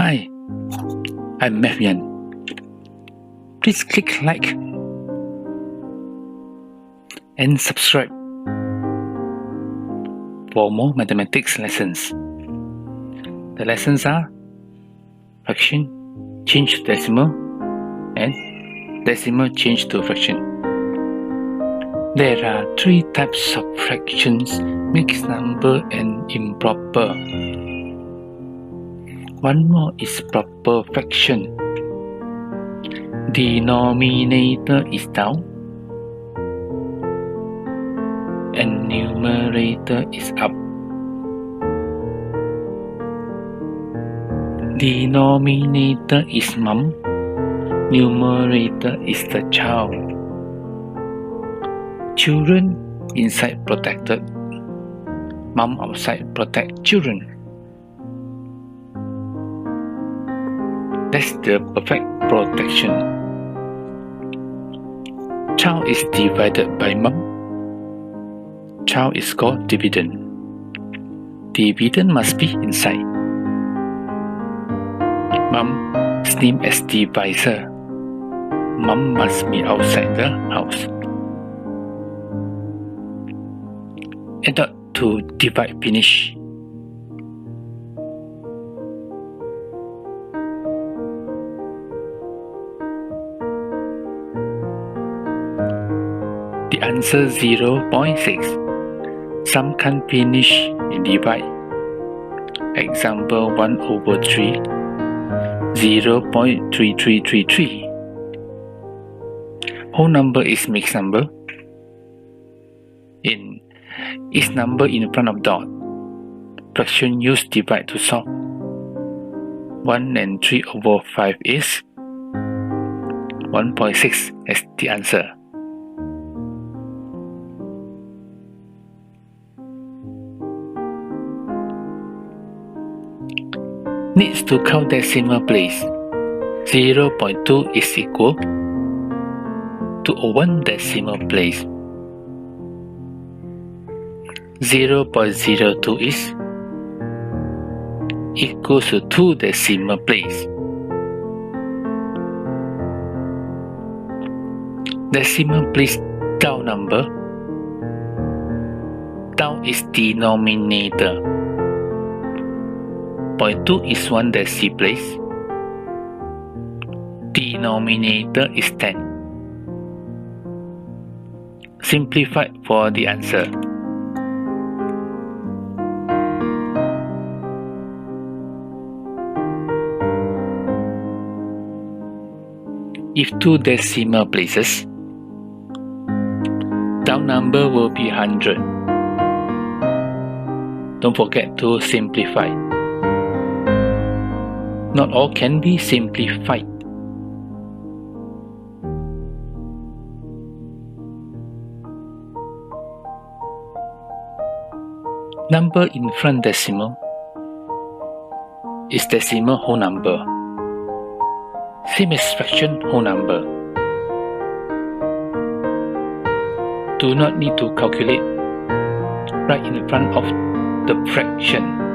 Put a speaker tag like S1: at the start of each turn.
S1: Hi, I'm Mavian. Please click like and subscribe for more mathematics lessons. The lessons are fraction change to decimal and decimal change to fraction. There are three types of fractions: mixed number and improper. One more is proper fraction. Denominator is down and numerator is up. Denominator is mom, numerator is the child. Children inside protected, mom outside protect children. That's the perfect protection. Child is divided by mom. Child is called dividend. Dividend must be inside. Mom is named as divisor. Mom must be outside the house. Add up to divide finish. The answer 0.6. Some can finish in divide. Example 1/3, 0.3333. Whole number is mixed number. In is number in front of dot. Fraction use divide to solve. 1 and 3/5 is 1.6 as the answer. Needs to count decimal place. 0.2 is equal to 1 decimal place. 0.02 is equal to 2 decimal place. Decimal place down number. Down is denominator. 0.2 is 1 deci place. Denominator is 10. Simplify for the answer. If 2 decimal places, down number will be 100. Don't forget to simplify. Not all can be simplified. Number in front decimal is decimal whole number. Same as fraction whole number. Do not need to calculate right in front of the fraction.